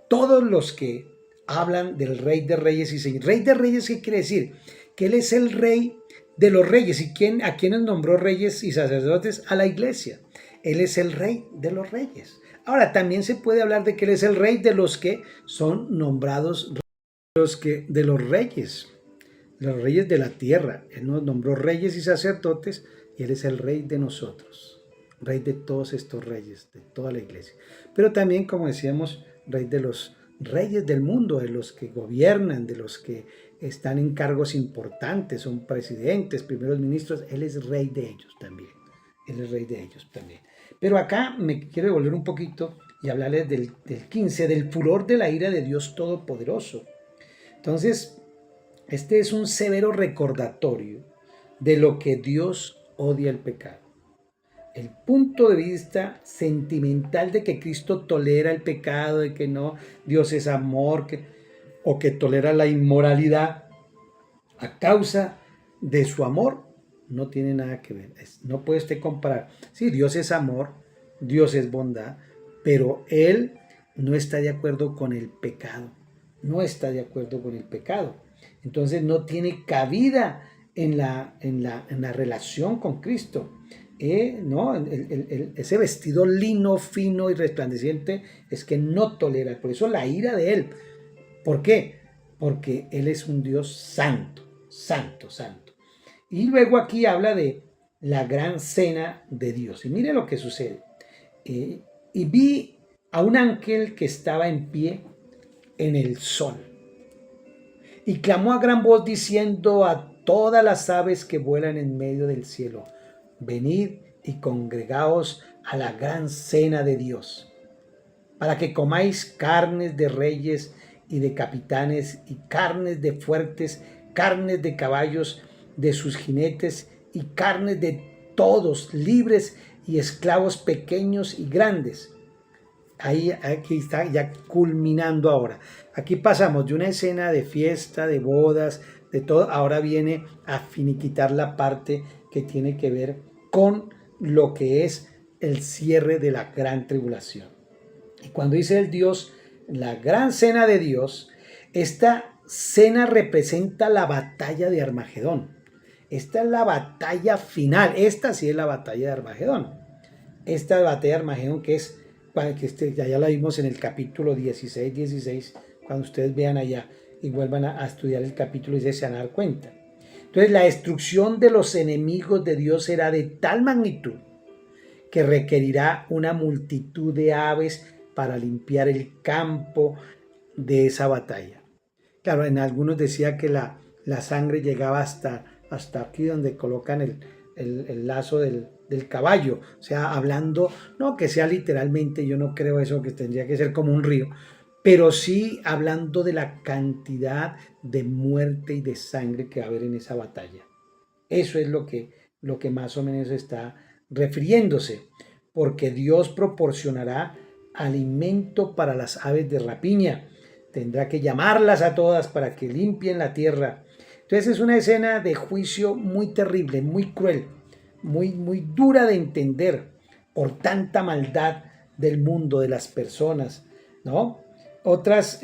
Todos los que hablan del Rey de Reyes y Señor. Rey de Reyes, ¿qué quiere decir? Que Él es el Rey de los Reyes. ¿Y a quiénes nombró reyes y sacerdotes? A la iglesia. Él es el Rey de los Reyes. Ahora, también se puede hablar de que Él es el Rey de los que son nombrados de los reyes de la tierra. Él nos nombró reyes y sacerdotes y Él es el Rey de nosotros. Rey de todos estos reyes, de toda la iglesia. Pero también, como decíamos, Rey de los reyes del mundo, de los que gobiernan, de los que están en cargos importantes, son presidentes, primeros ministros. Él es Rey de ellos también. Él es Rey de ellos también. Pero acá me quiero devolver un poquito y hablarles del 15, del furor de la ira de Dios Todopoderoso. Entonces, este es un severo recordatorio de lo que Dios odia el pecado. El punto de vista sentimental de que Cristo tolera el pecado, de que no, Dios es amor, o que tolera la inmoralidad a causa de su amor, no tiene nada que ver. No puede usted comparar. Sí, Dios es amor, Dios es bondad, pero Él no está de acuerdo con el pecado. No está de acuerdo con el pecado. entonces no tiene cabida en la relación con Cristo. ¿No? Ese vestido lino, fino y resplandeciente es que no tolera. Por eso la ira de Él. ¿Por qué? Porque Él es un Dios santo, santo, santo. Y luego aquí habla de la gran cena de Dios. Y mire lo que sucede. Y vi a un ángel que estaba en pie en el sol. Y clamó a gran voz diciendo a todas las aves que vuelan en medio del cielo: venid y congregaos a la gran cena de Dios, para que comáis carnes de reyes y de capitanes, y carnes de fuertes, carnes de caballos, de sus jinetes, y carnes de todos, libres y esclavos, pequeños y grandes. Aquí está ya culminando ahora. Aquí pasamos de una escena de fiesta, de bodas, de todo, ahora viene a finiquitar la parte que tiene que ver con lo que es el cierre de la gran tribulación. Y cuando dice el Dios, la gran cena de Dios, esta cena representa la batalla de Armagedón. Esta es la batalla final. Esta sí es la batalla de Armagedón. Esta batalla de Armagedón que es, ya la vimos en el capítulo 16, cuando ustedes vean allá y vuelvan a estudiar el capítulo 16 se van a dar cuenta. Entonces la destrucción de los enemigos de Dios será de tal magnitud que requerirá una multitud de aves para limpiar el campo de esa batalla. Claro, en algunos decía que la sangre llegaba hasta aquí donde colocan el lazo del caballo. O sea, hablando, no que sea literalmente, yo no creo eso, que tendría que ser como un río, pero sí hablando de la cantidad de muerte y de sangre que va a haber en esa batalla. Eso es lo que más o menos está refiriéndose, porque Dios proporcionará alimento para las aves de rapiña. Tendrá que llamarlas a todas para que limpien la tierra. Entonces es una escena de juicio muy terrible, muy cruel, muy dura de entender por tanta maldad del mundo, de las personas, ¿no? Otras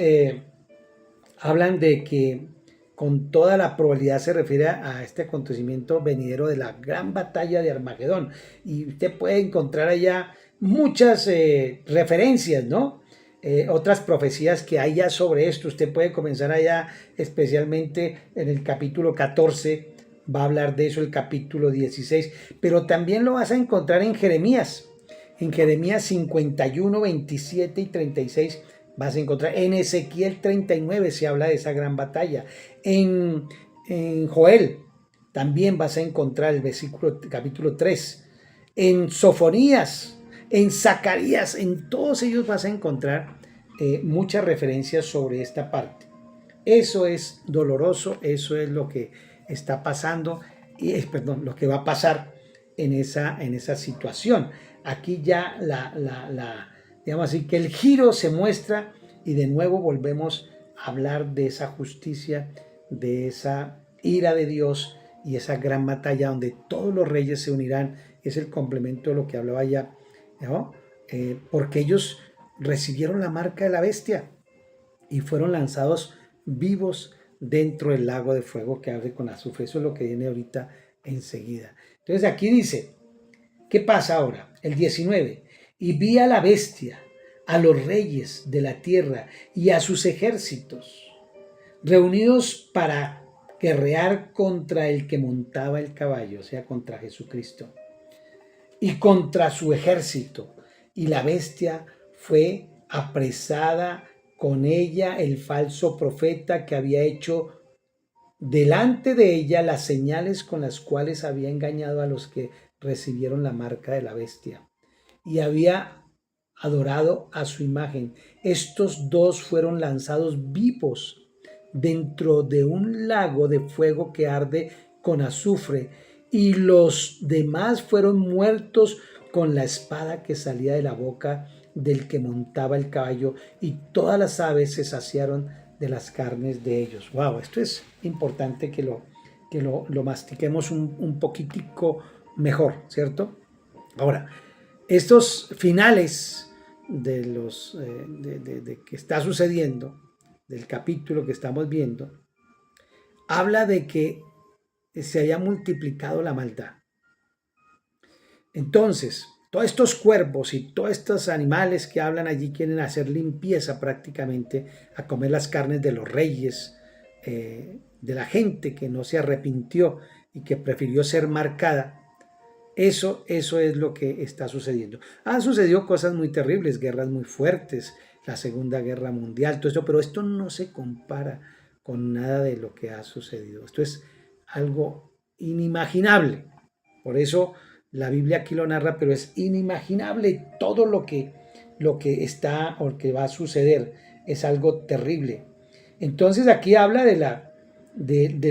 hablan de que con toda la probabilidad se refiere a este acontecimiento venidero de la gran batalla de Armagedón. Y usted puede encontrar allá muchas referencias, ¿no? Otras profecías que hay ya sobre esto. Usted puede comenzar allá, especialmente en el capítulo 14, va a hablar de eso el capítulo 16, pero también lo vas a encontrar en Jeremías 51, 27 y 36. Vas a encontrar en Ezequiel 39 se habla de esa gran batalla. En Joel también vas a encontrar el capítulo 3. En Sofonías, en Zacarías, en todos ellos vas a encontrar muchas referencias sobre esta parte. Eso es doloroso, eso es lo que está pasando, lo que va a pasar en esa situación. Aquí ya digamos así, que el giro se muestra y de nuevo volvemos a hablar de esa justicia, de esa ira de Dios y esa gran batalla donde todos los reyes se unirán. Es el complemento de lo que hablaba ya, ¿no? Porque ellos recibieron la marca de la bestia y fueron lanzados vivos dentro del lago de fuego que arde con azufre. Eso es lo que viene ahorita enseguida. Entonces aquí dice, ¿qué pasa ahora? El 19. Y vi a la bestia, a los reyes de la tierra y a sus ejércitos, reunidos para guerrear contra el que montaba el caballo, o sea, contra Jesucristo, y contra su ejército. Y la bestia fue apresada, con ella el falso profeta que había hecho delante de ella las señales con las cuales había engañado a los que recibieron la marca de la bestia y había adorado a su imagen. Estos dos fueron lanzados vivos dentro de un lago de fuego que arde con azufre, y los demás fueron muertos con la espada que salía de la boca del que montaba el caballo, y todas las aves se saciaron de las carnes de ellos. Wow, esto es importante que lo mastiquemos un poquitico mejor, ¿cierto? Ahora, estos finales de que está sucediendo, del capítulo que estamos viendo, habla de que se haya multiplicado la maldad. Entonces, todos estos cuervos y todos estos animales que hablan allí quieren hacer limpieza prácticamente, a comer las carnes de los reyes, de la gente que no se arrepintió y que prefirió ser marcada. Eso es lo que está sucediendo. Han sucedido cosas muy terribles, guerras muy fuertes, la Segunda Guerra Mundial, todo esto, pero esto no se compara con nada de lo que ha sucedido. Esto es algo inimaginable. Por eso la Biblia aquí lo narra, pero es inimaginable todo lo que está o que va a suceder. Es algo terrible. Entonces aquí habla de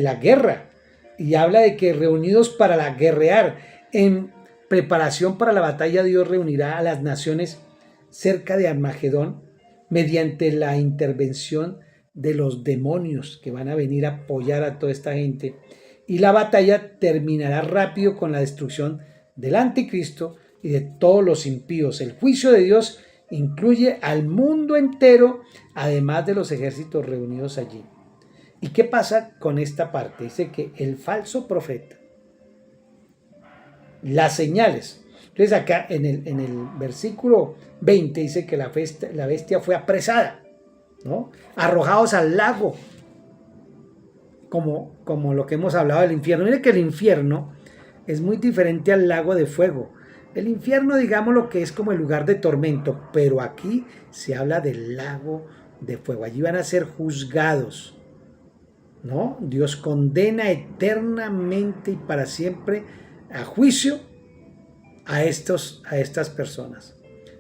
la guerra y habla de que reunidos para la guerrear, en preparación para la batalla, Dios reunirá a las naciones cerca de Armagedón mediante la intervención de los demonios que van a venir a apoyar a toda esta gente. Y la batalla terminará rápido con la destrucción del anticristo y de todos los impíos. El juicio de Dios incluye al mundo entero, además de los ejércitos reunidos allí. ¿Y qué pasa con esta parte? Dice que el falso profeta, las señales. Entonces acá en el versículo 20 dice que la bestia fue apresada, ¿no? Arrojados al lago, como lo que hemos hablado del infierno. Mire que el infierno es muy diferente al lago de fuego. El infierno, digamos, lo que es como el lugar de tormento, pero aquí se habla del lago de fuego. Allí van a ser juzgados, ¿no? Dios condena eternamente y para siempre a juicio a estas personas,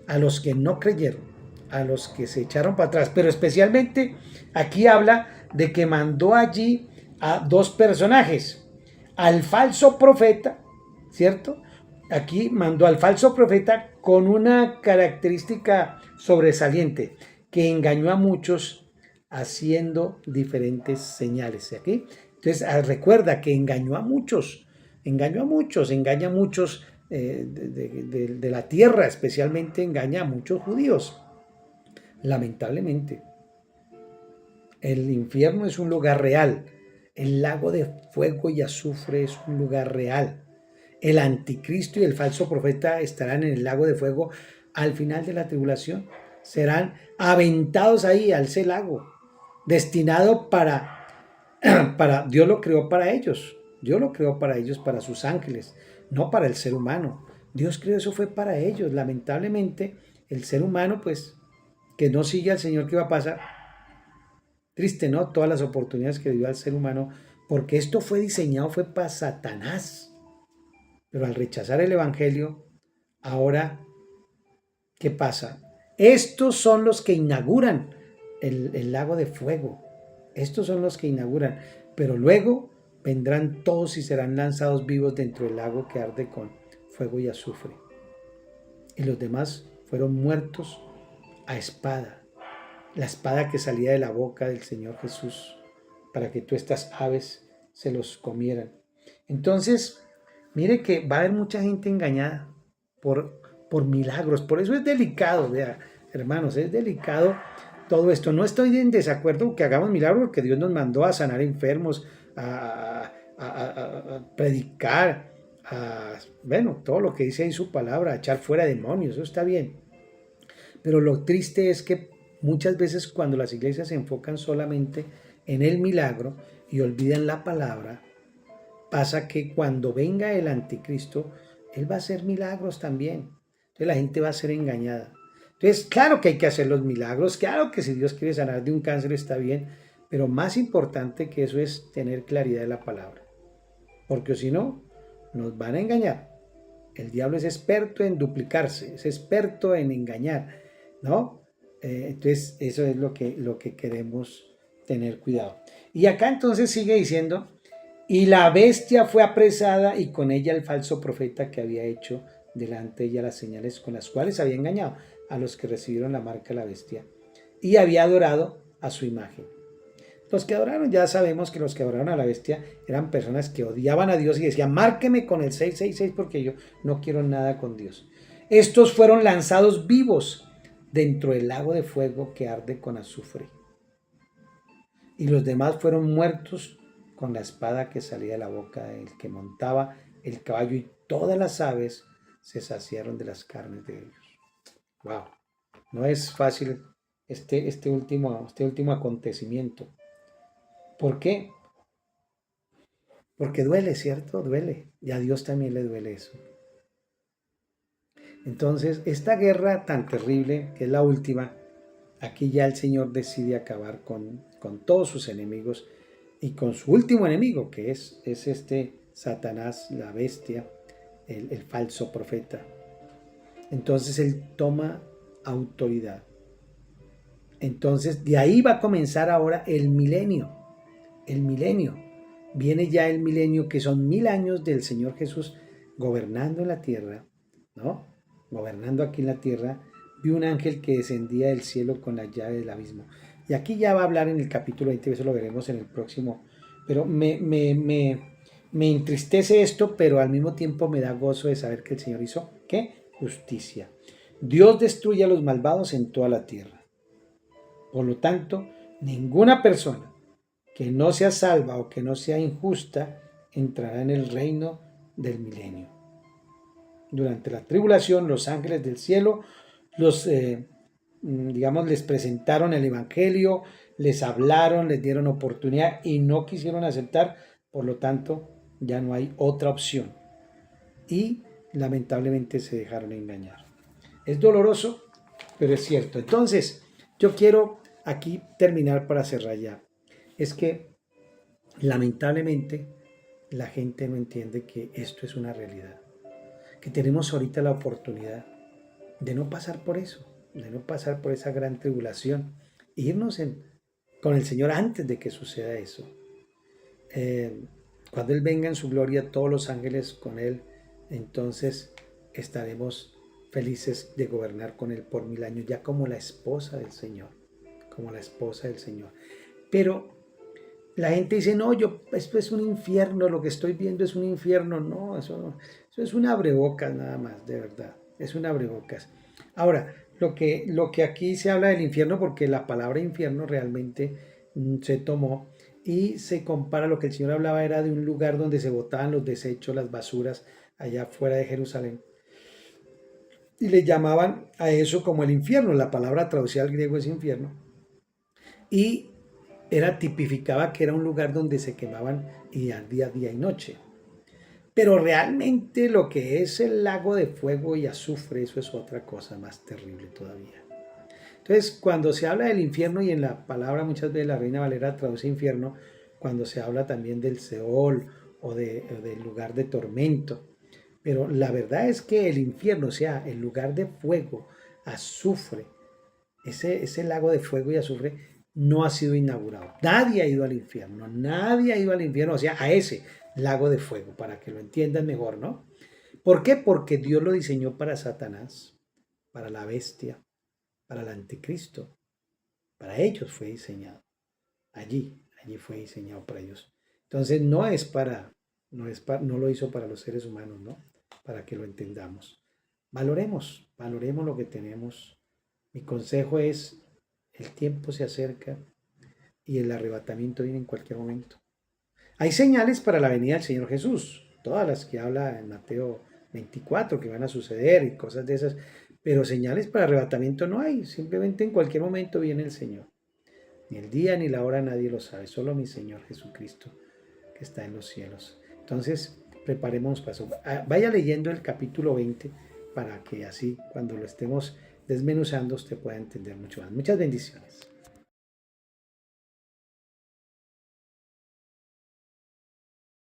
a los que no creyeron, a los que se echaron para atrás. Pero especialmente aquí habla de que mandó allí a dos personajes, al falso profeta, ¿cierto? Aquí mandó al falso profeta con una característica sobresaliente, que engañó a muchos haciendo diferentes señales. ¿Aquí? Entonces recuerda que engaña a muchos de la tierra, especialmente engaña a muchos judíos. Lamentablemente, el infierno es un lugar real. El lago de fuego y azufre es un lugar real. El anticristo y el falso profeta estarán en el lago de fuego al final de la tribulación. Serán aventados ahí al ese lago, destinado para Dios lo creó para ellos. Dios lo creó para ellos, para sus ángeles, no para el ser humano. Dios creó eso, fue para ellos. Lamentablemente, el ser humano, pues, que no sigue al Señor, ¿qué va a pasar? Triste, ¿no? Todas las oportunidades que dio al ser humano, porque esto fue diseñado, fue para Satanás. Pero al rechazar el evangelio, ahora, ¿qué pasa? Estos son los que inauguran el lago de fuego. Estos son los que inauguran. Pero luego vendrán todos y serán lanzados vivos dentro del lago que arde con fuego y azufre. Y los demás fueron muertos a espada. La espada que salía de la boca del Señor Jesús para que todas estas aves se los comieran. Entonces, mire que va a haber mucha gente engañada por milagros. Por eso es delicado, vea, hermanos, es delicado todo esto. No estoy en desacuerdo que hagamos milagros, porque Dios nos mandó a sanar enfermos, a predicar, bueno, todo lo que dice ahí su palabra, a echar fuera demonios, eso está bien. Pero lo triste es que muchas veces cuando las iglesias se enfocan solamente en el milagro y olvidan la palabra, pasa que cuando venga el anticristo, él va a hacer milagros también. Entonces la gente va a ser engañada. Entonces, claro que hay que hacer los milagros, claro que si Dios quiere sanar de un cáncer está bien, pero más importante que eso es tener claridad de la palabra. Porque si no, nos van a engañar. El diablo es experto en duplicarse, es experto en engañar, ¿no? Entonces, eso es lo que queremos tener cuidado. Y acá entonces sigue diciendo, y la bestia fue apresada y con ella el falso profeta que había hecho delante de ella las señales con las cuales había engañado a los que recibieron la marca de la bestia y había adorado a su imagen. Los que adoraron, ya sabemos que los que adoraron a la bestia eran personas que odiaban a Dios y decían, márqueme con el 666 porque yo no quiero nada con Dios. Estos fueron lanzados vivos dentro del lago de fuego que arde con azufre. Y los demás fueron muertos con la espada que salía de la boca del que montaba el caballo, y todas las aves se saciaron de las carnes de ellos. Wow, no es fácil este último acontecimiento. ¿Por qué? Porque duele, ¿cierto? Duele. Y a Dios también le duele eso. Entonces, esta guerra tan terrible, que es la última, aquí ya el Señor decide acabar con todos sus enemigos y con su último enemigo, que es este Satanás, la bestia, el falso profeta. Entonces Él toma autoridad. Entonces, de ahí va a comenzar ahora el milenio. El milenio. Viene ya el milenio, que son 1000 años del Señor Jesús gobernando en la tierra, ¿no? Gobernando aquí en la tierra. Vi un ángel que descendía del cielo con la llave del abismo. Y aquí ya va a hablar en el capítulo 20, eso lo veremos en el próximo. Pero me entristece esto, pero al mismo tiempo me da gozo de saber que el Señor hizo, ¿qué? Justicia. Dios destruye a los malvados en toda la tierra. Por lo tanto, ninguna persona que no sea salva o que no sea injusta entrará en el reino del milenio. Durante la tribulación, los ángeles del cielo les presentaron el evangelio, les hablaron, les dieron oportunidad y no quisieron aceptar. Por lo tanto, ya no hay otra opción. Y lamentablemente se dejaron engañar. Es doloroso, pero es cierto. Entonces, yo quiero aquí terminar para cerrar ya. Es que lamentablemente la gente no entiende que esto es una realidad, que tenemos ahorita la oportunidad de no pasar por eso, de no pasar por esa gran tribulación, e irnos con el Señor antes de que suceda eso. Cuando Él venga en su gloria, todos los ángeles con Él, entonces estaremos felices de gobernar con Él por 1000 años, ya como la esposa del Señor, como la esposa del Señor. Pero la gente dice, no, esto es un infierno, lo que estoy viendo es un infierno. No, eso es un abrebocas nada más, de verdad, es un abrebocas. Ahora, lo que aquí se habla del infierno, porque la palabra infierno realmente se tomó y se compara, lo que el Señor hablaba era de un lugar donde se botaban los desechos, las basuras, allá fuera de Jerusalén. Y le llamaban a eso como el infierno, la palabra traducida al griego es infierno. Y tipificaba que era un lugar donde se quemaban y ardía día y noche. Pero realmente lo que es el lago de fuego y azufre, eso es otra cosa más terrible todavía. Entonces, cuando se habla del infierno, y en la palabra muchas veces la Reina Valera traduce infierno, cuando se habla también del Seol o del lugar de tormento. Pero la verdad es que el infierno, o sea, el lugar de fuego, azufre, ese lago de fuego y azufre, no ha sido inaugurado. Nadie ha ido al infierno, o sea, a ese lago de fuego, para que lo entiendan mejor, ¿no? ¿Por qué? Porque Dios lo diseñó para Satanás, para la bestia, para el anticristo. Para ellos fue diseñado. Allí fue diseñado para ellos. Entonces no lo hizo para los seres humanos, ¿no? Para que lo entendamos. Valoremos lo que tenemos. Mi consejo es, el tiempo se acerca y el arrebatamiento viene en cualquier momento. Hay señales para la venida del Señor Jesús, todas las que habla en Mateo 24, que van a suceder y cosas de esas, pero señales para arrebatamiento no hay, simplemente en cualquier momento viene el Señor. Ni el día ni la hora nadie lo sabe, solo mi Señor Jesucristo, que está en los cielos. Entonces, preparemos para eso. Vaya leyendo el capítulo 20 para que así, cuando lo estemos desmenuzando, usted pueda entender mucho más. Muchas bendiciones.